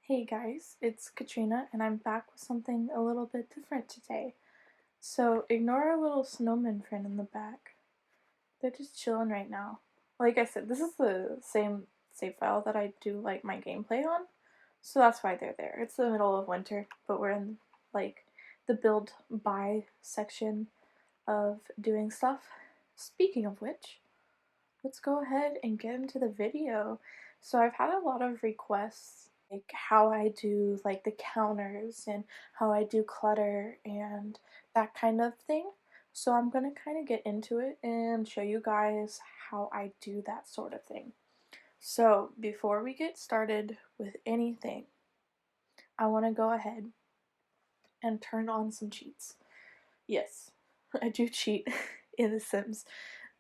Hey guys, it's Katrina and I'm back with something a little bit different today. So ignore our little snowman friend in the back. They're just chilling right now. Like I said, this is the same save file that I do like my gameplay on, so that's why they're there. It's the middle of winter, but we're in like the build buy section of doing stuff. Speaking of which, let's go ahead and get into the video. So I've had a lot of requests like how I do like the counters and how I do clutter and that kind of thing. So I'm going to kind of get into it and show you guys how I do that sort of thing. So before we get started with anything, I want to go ahead and turn on some cheats. Yes, I do cheat in The Sims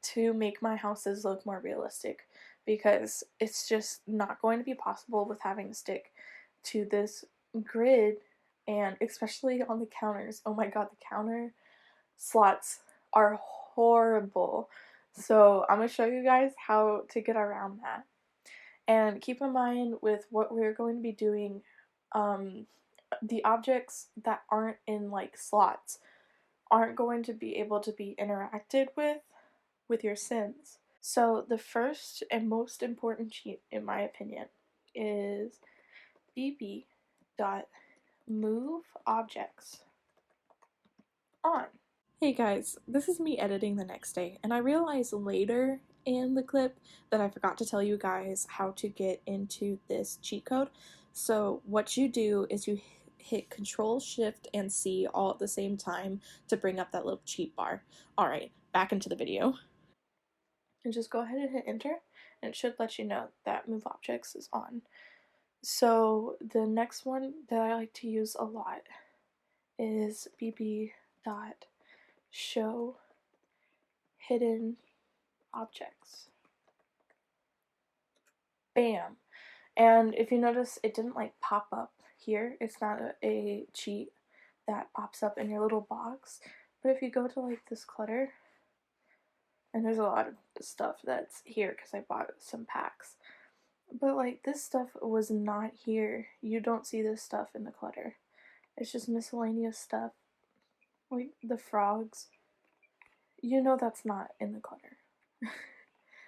to make my houses look more realistic because it's just not going to be possible with having to stick to this grid, and especially on the counters. Oh my god, the counter slots are horrible. So I'm going to show you guys how to get around that. And keep in mind with what we're going to be doing, the objects that aren't in like slots aren't going to be able to be interacted with your Sims. So the first and most important cheat, in my opinion, is bb.move objects on. Hey guys, this is me editing the next day, and I realized later in the clip that I forgot to tell you guys how to get into this cheat code. So what you do is you hit Control Shift and C all at the same time to bring up that little cheat bar. Alright, back into the video. And just go ahead and hit enter, and it should let you know that move objects is on. So the next one that I like to use a lot is bb.show hidden objects. Bam. And if you notice, it didn't like pop up here. It's not a cheat that pops up in your little box. But if you go to like this clutter, and there's a lot of stuff that's here because I bought some packs. But like this stuff was not here. You don't see this stuff in the clutter. It's just miscellaneous stuff. Like the frogs. You know that's not in the clutter.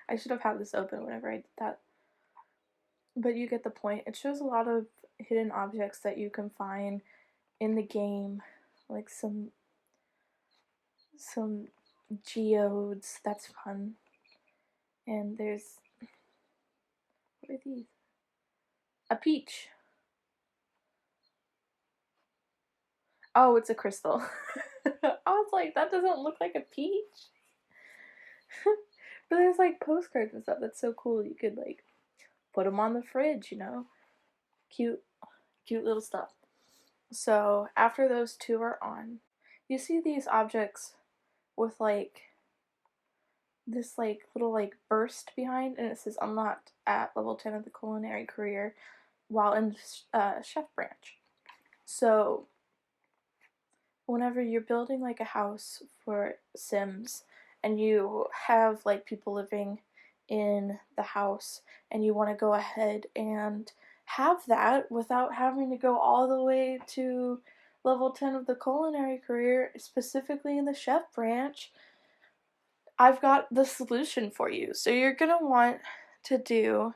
I should have had this open whenever I did that. But you get the point. It shows a lot of hidden objects that you can find in the game. Like some geodes. That's fun. And there's, what are these? A peach. Oh, it's a crystal. I was like, that doesn't look like a peach. But there's like postcards and stuff. That's so cool. You could like put them on the fridge, you know? Cute little stuff. So after those two are on, you see these objects with like this like little like burst behind, and it says unlocked at level 10 of the culinary career while in chef branch. So whenever you're building like a house for Sims and you have like people living in the house and you want to go ahead and have that without having to go all the way to level 10 of the culinary career, specifically in the chef branch, I've got the solution for you. So you're going to want to do,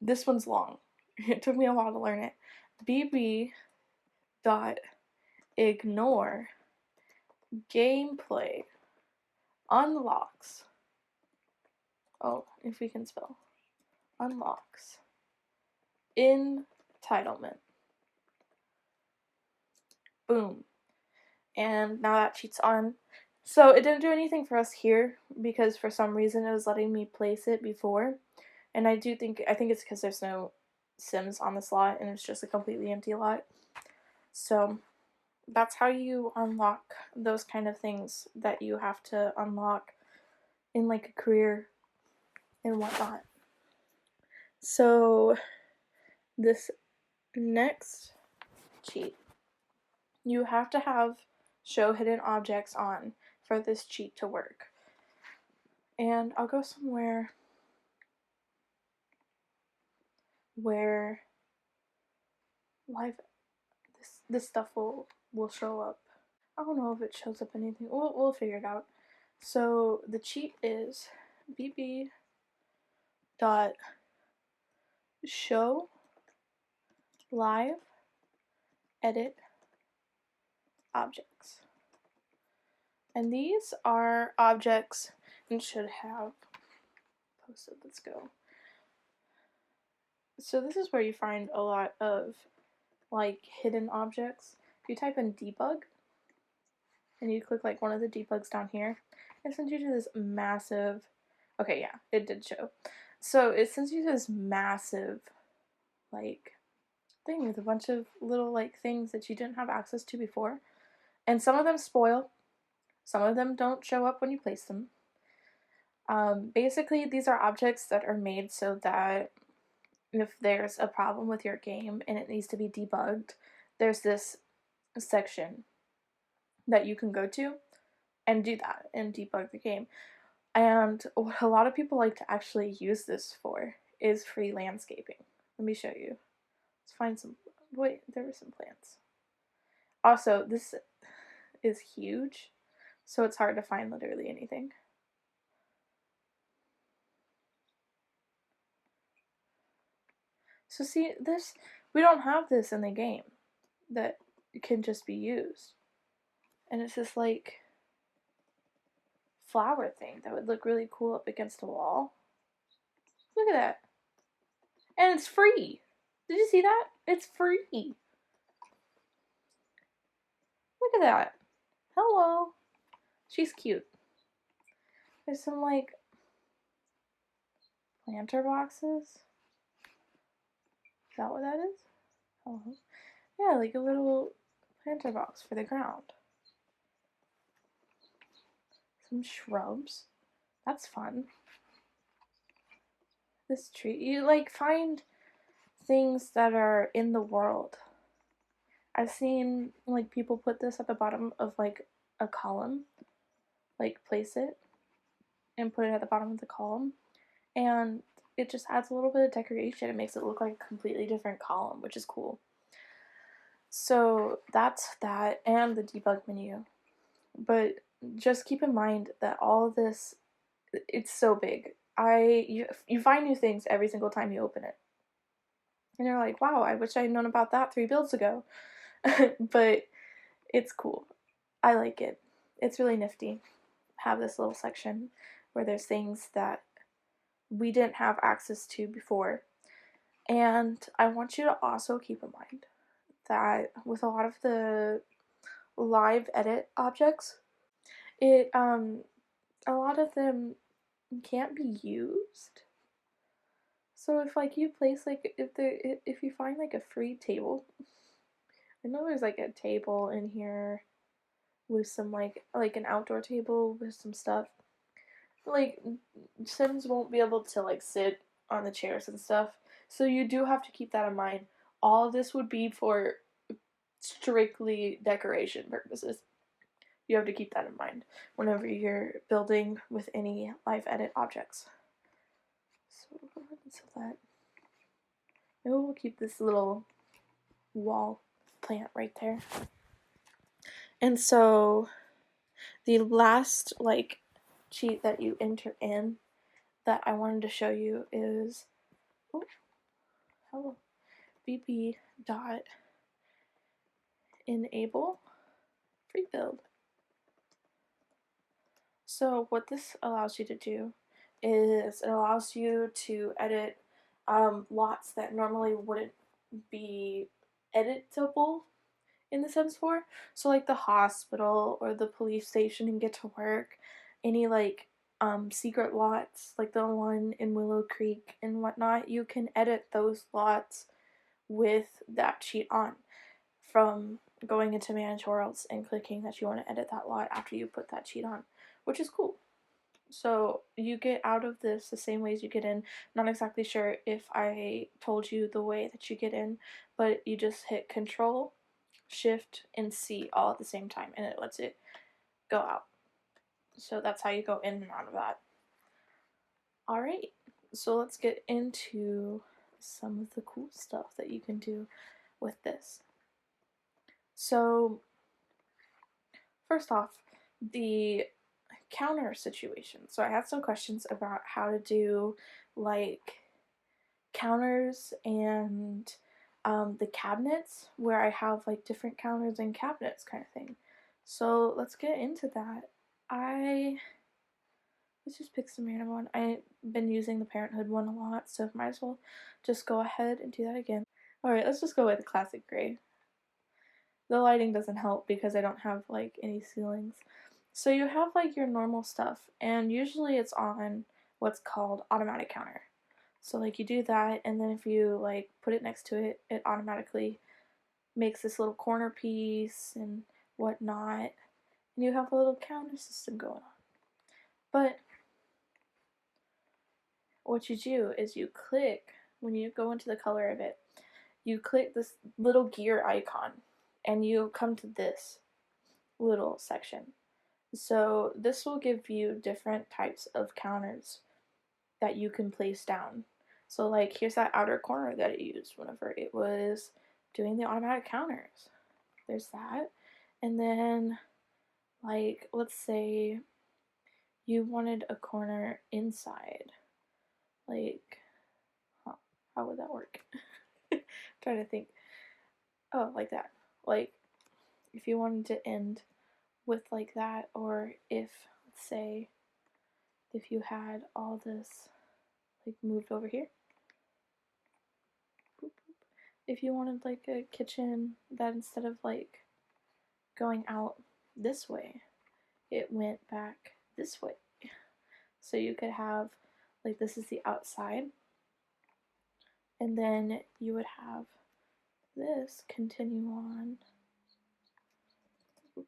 this one's long. It took me a while to learn it. bb.ignore gameplay unlocks. Oh, if we can spell. Unlocks. Entitlement. Boom. And now that cheat's on. So it didn't do anything for us here because for some reason it was letting me place it before. And I think it's because there's no Sims on this lot and it's just a completely empty lot. So that's how you unlock those kind of things that you have to unlock in like a career and whatnot. So this next cheat, you have to have show hidden objects on for this cheat to work. And I'll go somewhere where live, this stuff will show up. I don't know if it shows up anything. We'll figure it out. So the cheat is bb dot show live edit objects. And these are objects and should have posted. Let's go. So this is where you find a lot of like hidden objects. If you type in debug and you click like one of the debugs down here, it sends you to this massive, okay, yeah, it did show. So it sends you to this massive like thing with a bunch of little like things that you didn't have access to before. And some of them spoil, some of them don't show up when you place them. Basically, these are objects that are made so that if there's a problem with your game and it needs to be debugged, there's this section that you can go to and do that and debug the game. And what a lot of people like to actually use this for is free landscaping. Let me show you. Let's find some. Wait, there were some plants. Also, this is huge, so it's hard to find literally anything. So see, this, we don't have this in the game that can just be used. And it's this like flower thing that would look really cool up against a wall. Look at that. And it's free. Did you see that? It's free. Look at that. Hello. She's cute. There's some like planter boxes. Is that what that is? Oh, yeah, like a little planter box for the ground. Some shrubs. That's fun. This tree. You like find things that are in the world. I've seen like people put this at the bottom of like a column, like place it and put it at the bottom of the column, and it just adds a little bit of decoration. It makes it look like a completely different column, which is cool. So that's that, and the debug menu. But just keep in mind that all of this, it's so big. You find new things every single time you open it. And you're like, wow, I wish I had known about that 3 builds ago. But it's cool. I like it. It's really nifty. Have this little section where there's things that we didn't have access to before. And I want you to also keep in mind that with a lot of the live edit objects, a lot of them can't be used. So if like you place like if you find like a free table, I know there's like a table in here with some like an outdoor table with some stuff. Like Sims won't be able to like sit on the chairs and stuff. So you do have to keep that in mind. All of this would be for strictly decoration purposes. You have to keep that in mind whenever you're building with any live edit objects. So go ahead and set that. Maybe we'll keep this little wall plant right there. And so the last like cheat that you enter in that I wanted to show you is bb dot enable free build. So what this allows you to do is it allows you to edit lots that normally wouldn't be editable in the Sims 4. So like the hospital or the police station and get to work, any like secret lots like the one in Willow Creek and whatnot, you can edit those lots with that cheat on from going into manage worlds and clicking that you want to edit that lot after you put that cheat on, which is cool. So you get out of this the same ways you get in. Not exactly sure if I told you the way that you get in, but you just hit Control, Shift, and C all at the same time, and it lets it go out. So that's how you go in and out of that. Alright, so let's get into some of the cool stuff that you can do. with this. So first off, the counter situation. So I had some questions about how to do like counters and the cabinets where I have like different counters and cabinets kind of thing. So let's get into that. Let's just pick some random one. I've been using the Parenthood one a lot, so might as well just go ahead and do that again. Alright, let's just go with the classic gray. The lighting doesn't help because I don't have like any ceilings. So you have like your normal stuff, and usually it's on what's called automatic counter. So like you do that, and then if you like put it next to it, it automatically makes this little corner piece and whatnot, and you have a little counter system going on. But what you do is you click, when you go into the color of it, you click this little gear icon, and you come to this little section. So this will give you different types of counters that you can place down. So like here's that outer corner that I used whenever it was doing the automatic counters. There's that. And then like let's say you wanted a corner inside. Like how would that work? I'm trying to think. Oh, like that. Like if you wanted to end with like that, or if let's say if you had all this like moved over here. Boop, boop. If you wanted like a kitchen that instead of like going out this way, it went back this way. So you could have like this is the outside, and then you would have this continue on boop,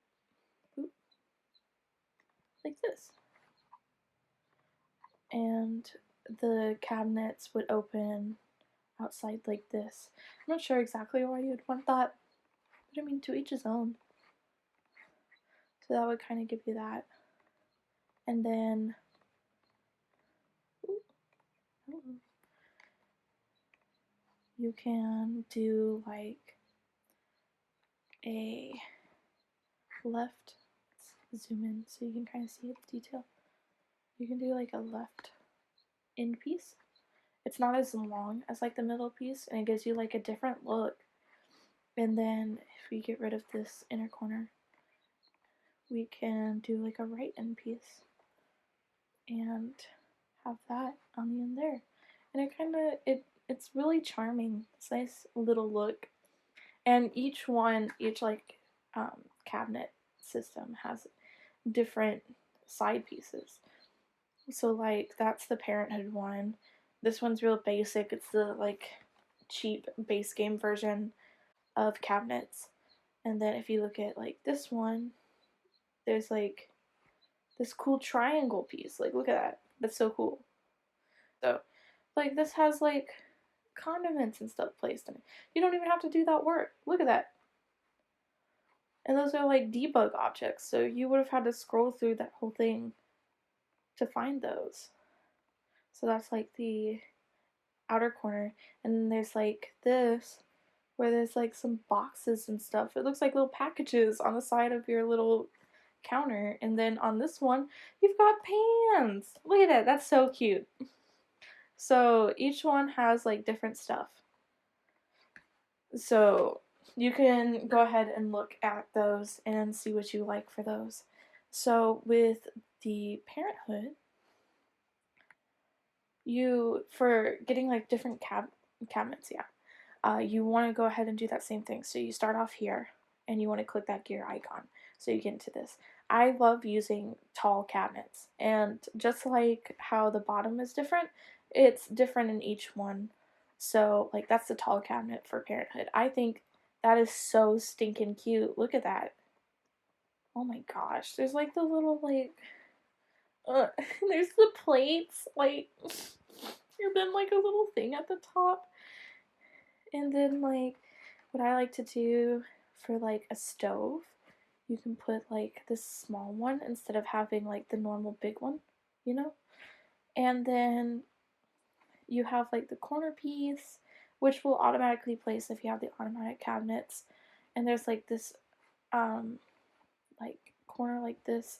boop, like this. And the cabinets would open outside like this. I'm not sure exactly why you'd want that, but I mean, to each his own. So that would kind of give you that. And then you can do like a left, let's zoom in so you can kind of see the detail. You can do like a left end piece. It's not as long as like the middle piece, and it gives you like a different look. And then if we get rid of this inner corner, we can do like a right end piece and have that on the end there. And it kind of, it's really charming. It's a nice little look. And each like cabinet system has different side pieces. So like that's the Parenthood one. This one's real basic. It's the like cheap base game version of cabinets. And then if you look at like this one, there's like this cool triangle piece. Like look at that. That's so cool. So like this has like condiments and stuff placed in it. You don't even have to do that work. Look at that. And those are like debug objects, so you would have had to scroll through that whole thing to find those. So that's like the outer corner. And then there's like this, where there's like some boxes and stuff. It looks like little packages on the side of your little counter. And then on this one, you've got pans. Look at that. That's so cute. So each one has like different stuff. So you can go ahead and look at those and see what you like for those. So with the Parenthood, for getting like different cabinets, you want to go ahead and do that same thing. So you start off here and you want to click that gear icon so you get into this. I love using tall cabinets, and just like how the bottom is different, it's different in each one. So like that's the tall cabinet for Parenthood. I think that is so stinking cute. Look at that. Oh my gosh. There's like the little like there's the plates like and then like a little thing at the top. And then like what I like to do for like a stove, you can put like this small one instead of having like the normal big one, you know? And then you have like the corner piece which will automatically place if you have the automatic cabinets. And there's like this like corner like this.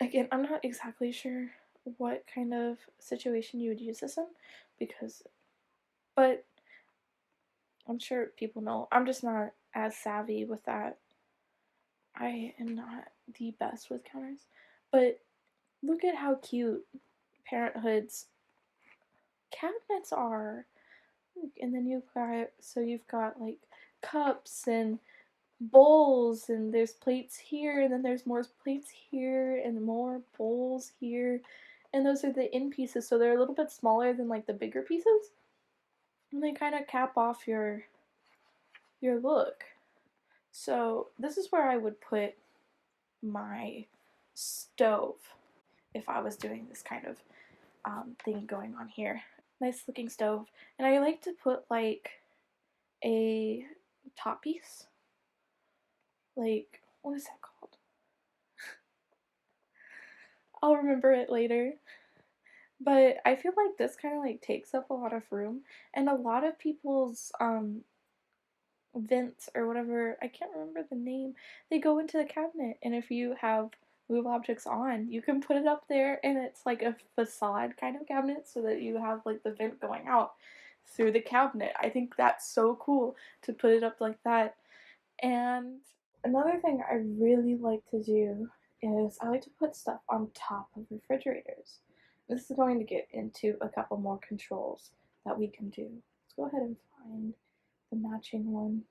Again, I'm not exactly sure what kind of situation you would use this in, but I'm sure people know. I'm just not as savvy with that. I am not the best with counters, but look at how cute Parenthood's cabinets are. And then you've got like cups and bowls, and there's plates here, and then there's more plates here, and more bowls here, and those are the end pieces, so they're a little bit smaller than like the bigger pieces, and they kind of cap off your look. So this is where I would put my stove if I was doing this kind of thing going on here. Nice looking stove, and I like to put like a top piece, like, what is that called? I'll remember it later. But I feel like this kind of like takes up a lot of room, and a lot of people's vents or whatever, I can't remember the name, they go into the cabinet, and if you have move objects on, you can put it up there, and it's like a facade kind of cabinet so that you have like the vent going out through the cabinet. I think that's so cool to put it up like that. And another thing I really like to do is I like to put stuff on top of refrigerators. This is going to get into a couple more controls that we can do. Let's go ahead and find the matching one.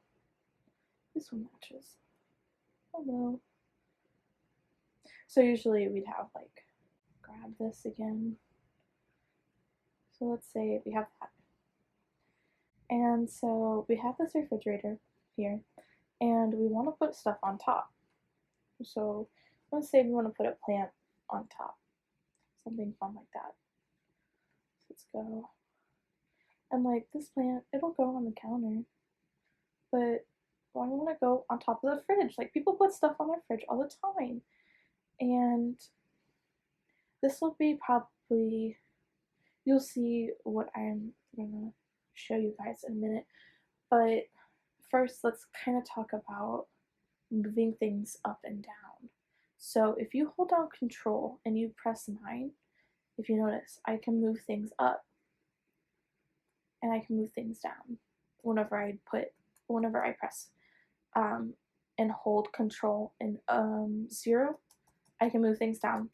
This one matches. Hello. So usually we'd have like, grab this again. So let's say we have that. And so we have this refrigerator here, and we want to put stuff on top. So let's say we want to put a plant on top. Something fun like that. Let's go. And like this plant, it'll go on the counter, but I want to go on top of the fridge. Like people put stuff on their fridge all the time. And this will be probably, you'll see what I'm gonna show you guys in a minute. But first, let's kind of talk about moving things up and down. So if you hold down Control and you press 9, if you notice, I can move things up and I can move things down whenever I press and hold Control and 0, I can move things down,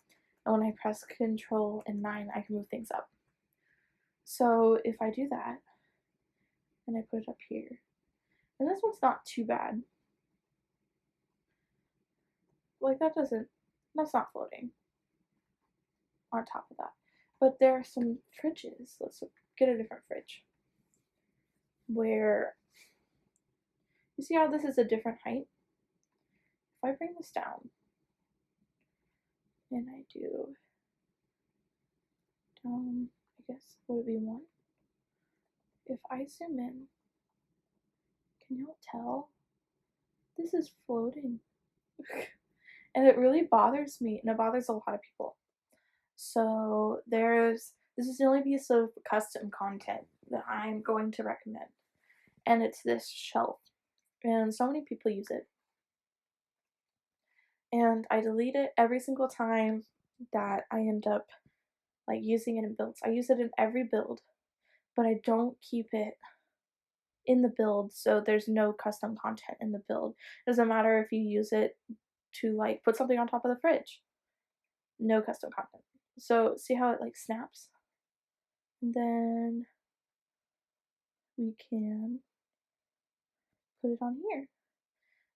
and when I press Control and 9, I can move things up. So if I do that and I put it up here, and this one's not too bad, like that's not floating on top of that. But there are some fridges, let's get a different fridge, where you see how this is a different height? If I bring this down and I do I guess what would be 1? If I zoom in, can y'all tell? This is floating. And it really bothers me, and it bothers a lot of people. So this is the only piece of custom content that I'm going to recommend, and it's this shelf, and so many people use it, and I delete it every single time that I end up like using it in builds. I use it in every build, but I don't keep it in the build, so there's no custom content in the build. It doesn't matter if you use it to like put something on top of the fridge, no custom content. So see how it like snaps? And then we can put it on here.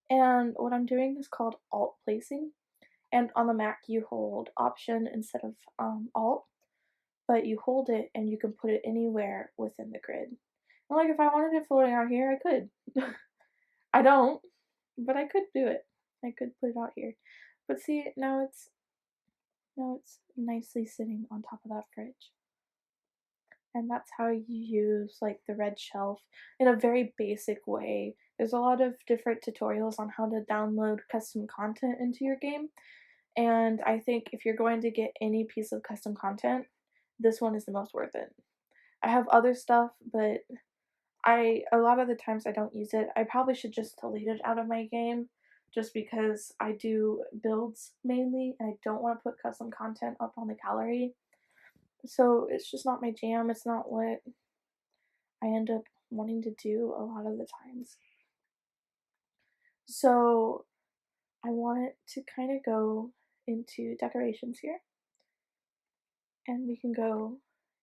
And what I'm doing is called alt placing. And on the Mac you hold Option instead of Alt, but you hold it and you can put it anywhere within the grid. And like if I wanted it floating out here, I could. I don't, but I could do it. I could put it out here. But see, now it's nicely sitting on top of that fridge. And that's how you use like the red shelf in a very basic way. There's a lot of different tutorials on how to download custom content into your game, and I think if you're going to get any piece of custom content, this one is the most worth it. I have other stuff, but a lot of the times I don't use it. I probably should just delete it out of my game just because I do builds mainly and I don't want to put custom content up on the gallery. So it's just not my jam. It's not what I end up wanting to do a lot of the times. So I want to kind of go into decorations here, and we can go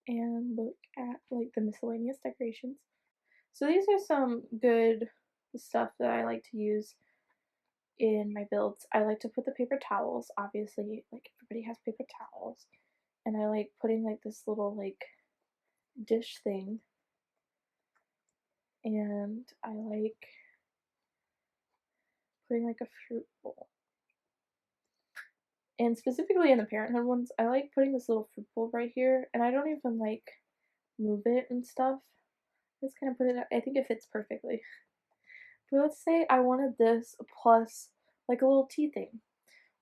and look at like the miscellaneous decorations. So these are some good stuff that I like to use in my builds. I like to put the paper towels, obviously, like everybody has paper towels. And I like putting like this little like dish thing. And I like putting like a fruit bowl. And specifically in the Parenthood ones, I like putting this little fruit bowl right here. And I don't even like move it and stuff. Just kind of put it up. I think it fits perfectly. But let's say I wanted this plus like a little tea thing.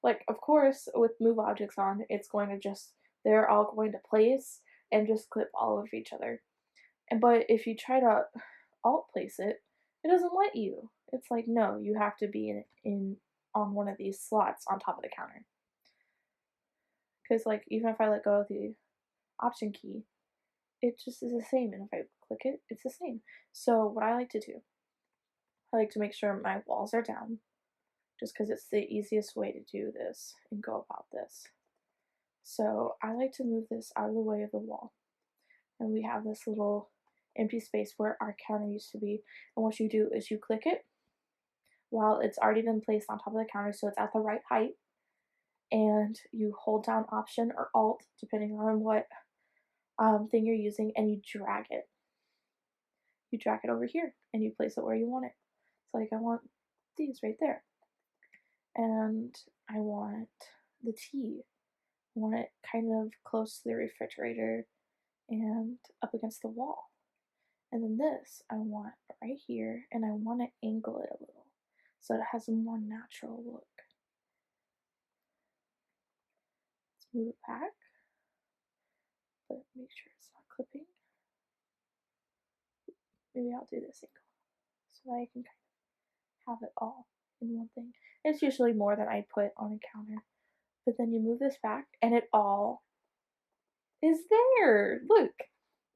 Like, of course, with move objects on, it's going to just, they're all going to place and just clip all over each other. But if you try to alt place it, it doesn't let you. It's like, no, you have to be in on one of these slots on top of the counter. Because, like, even if I let go of the option key, it just is the same. And if I click it, it's the same. So what I like to do, I like to make sure my walls are down, just because it's the easiest way to do this and go about this. So I like to move this out of the way of the wall. And we have this little empty space where our counter used to be. And what you do is you click it while it's already been placed on top of the counter so it's at the right height. And you hold down Option or Alt, depending on what thing you're using, and you drag it. You drag it over here and you place it where you want it. So like I want these right there. And I want the tea. I want it kind of close to the refrigerator and up against the wall. And then this I want right here, and I want to angle it a little so it has a more natural look. Let's move it back, but make sure it's not clipping. Maybe I'll do this angle so that I can kind of have it all in one thing. It's usually more than I put on a counter. But then you move this back and it all is there. Look.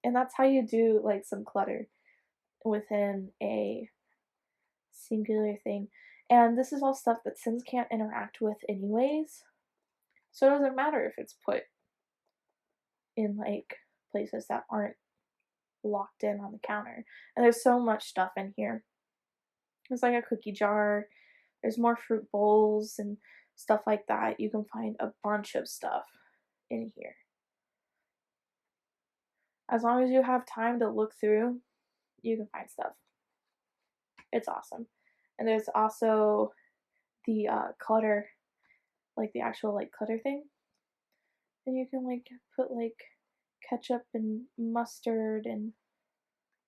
And that's how you do like some clutter within a singular thing. And this is all stuff that Sims can't interact with anyways. So it doesn't matter if it's put in like places that aren't locked in on the counter. And there's so much stuff in here. There's like a cookie jar, there's more fruit bowls and stuff like that. You can find a bunch of stuff in here. As long as you have time to look through, you can find stuff. It's awesome. And there's also the clutter, like the actual like clutter thing. And you can like put like ketchup and mustard and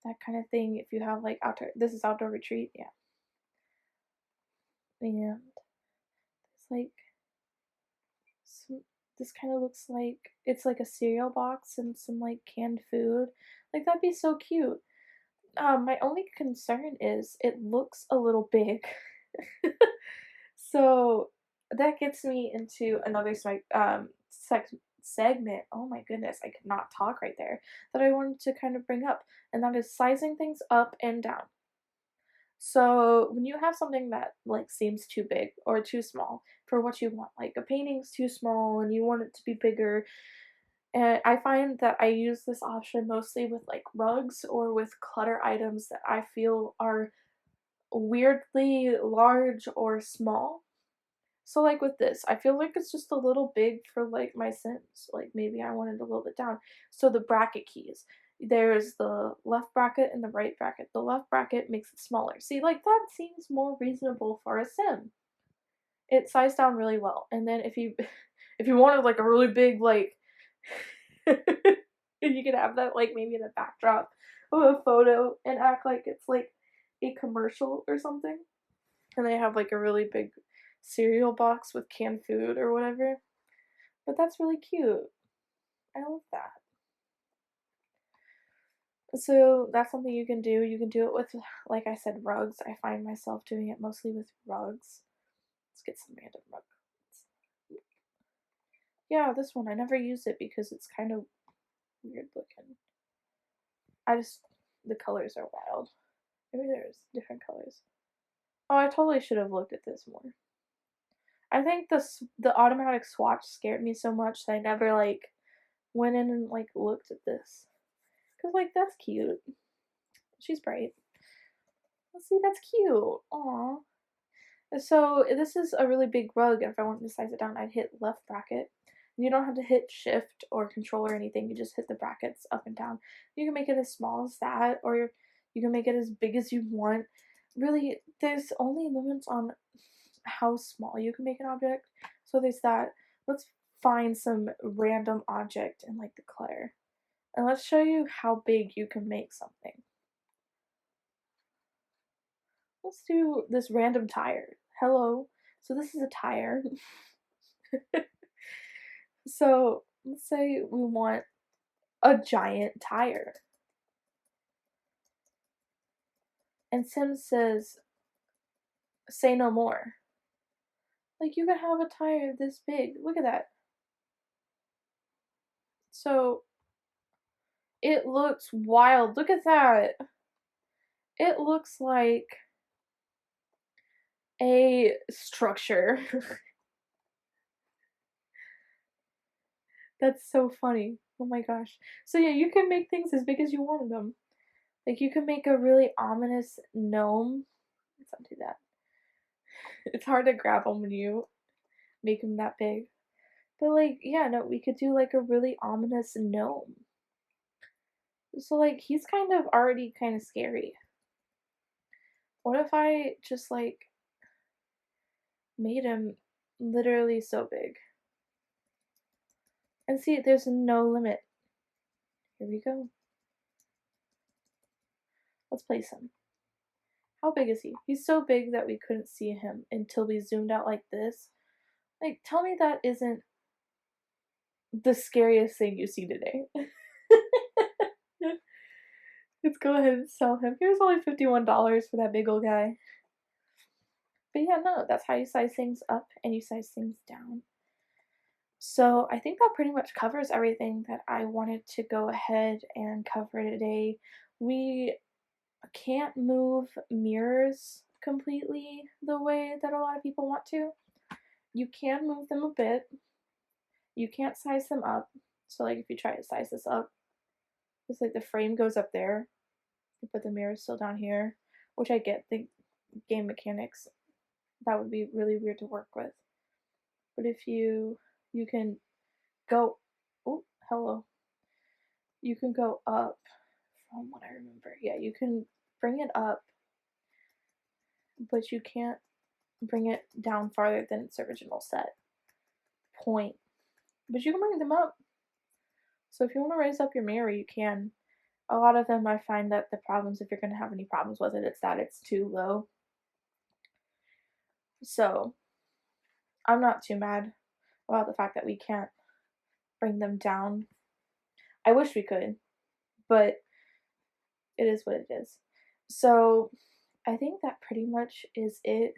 that kind of thing if you have like outdoor. This is outdoor retreat, yeah. And it's like this kind of looks like it's like a cereal box and some like canned food. Like that'd be so cute. My only concern is it looks a little big. So that gets me into another segment. Oh my goodness, I could not talk right there. That I wanted to kind of bring up, and that is sizing things up and down. So when you have something that like seems too big or too small for what you want, like a painting's too small and you want it to be bigger, and I find that I use this option mostly with like rugs or with clutter items that I feel are weirdly large or small. So like with this, I feel like it's just a little big for like my Sims. Like maybe I want it a little bit down. So the bracket keys. There's the left bracket and the right bracket. The left bracket makes it smaller. See, like that seems more reasonable for a Sim. It sized down really well. And then if you if you wanted like a really big like you could have that like maybe in the backdrop of a photo and act like it's like a commercial or something. And they have like a really big cereal box with canned food or whatever. But that's really cute. I love that. So that's something you can do. You can do it with, like I said, rugs. I find myself doing it mostly with rugs. Let's get some random rug. Yeah, this one. I never use it because it's kind of weird looking. I just, the colors are wild. Maybe there's different colors. Oh, I totally should have looked at this more. I think the automatic swatch scared me so much that I never like went in and like looked at this. Cause like that's cute. She's bright. Let's see, that's cute. Aw. So this is a really big rug, and if I wanted to size it down, I'd hit left bracket. And you don't have to hit shift or control or anything. You just hit the brackets up and down. You can make it as small as that, or you can make it as big as you want. Really, there's only limits on how small you can make an object. So there's that. Let's find some random object in like the clutter. And let's show you how big you can make something. Let's do this random tire. Hello. So this is a tire. So let's say we want a giant tire. And Sims says, say no more. Like you can have a tire this big. Look at that. So it looks wild. Look at that. It looks like a structure. That's so funny. Oh my gosh. So yeah, you can make things as big as you wanted them. Like you can make a really ominous gnome. Let's not do that. It's hard to grab them when you make them that big. But like, yeah, no, we could do like a really ominous gnome. So like, he's kind of already kind of scary. What if I just like made him literally so big? And see, there's no limit. Here we go. Let's place him. How big is he? He's so big that we couldn't see him until we zoomed out like this. Like, tell me that isn't the scariest thing you see today. Let's go ahead and sell him. Here's only $51 for that big old guy. But yeah, no, that's how you size things up and you size things down. So I think that pretty much covers everything that I wanted to go ahead and cover today. We can't move mirrors completely the way that a lot of people want to. You can move them a bit. You can't size them up. So like if you try to size this up, it's like the frame goes up there, but the mirror's still down here, which I get the game mechanics. That would be really weird to work with. But if you can go, oh, hello. You can go up from what I remember. Yeah, you can bring it up, but you can't bring it down farther than its original set point. But you can bring them up. So if you want to raise up your mirror, you can. A lot of them, I find that the problems, if you're going to have any problems with it, it's that it's too low. So I'm not too mad about the fact that we can't bring them down. I wish we could, but it is what it is. So I think that pretty much is it.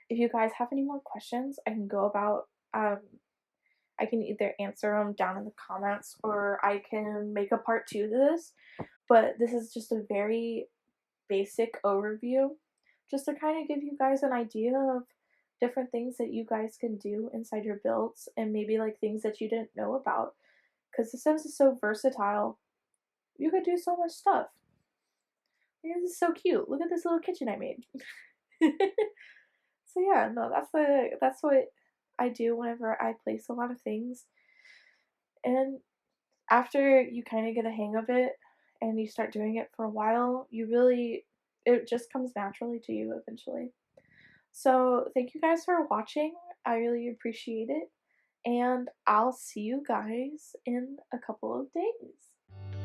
If you guys have any more questions, I can go about, I can either answer them down in the comments or I can make a part 2 to this. But this is just a very basic overview just to kind of give you guys an idea of different things that you guys can do inside your builds and maybe like things that you didn't know about. Because The Sims is so versatile. You could do so much stuff. This is so cute. Look at this little kitchen I made. So yeah, no, that's what I do whenever I place a lot of things. And after you kind of get a hang of it and you start doing it for a while, it just comes naturally to you eventually. So thank you guys for watching. I really appreciate it. And I'll see you guys in a couple of days.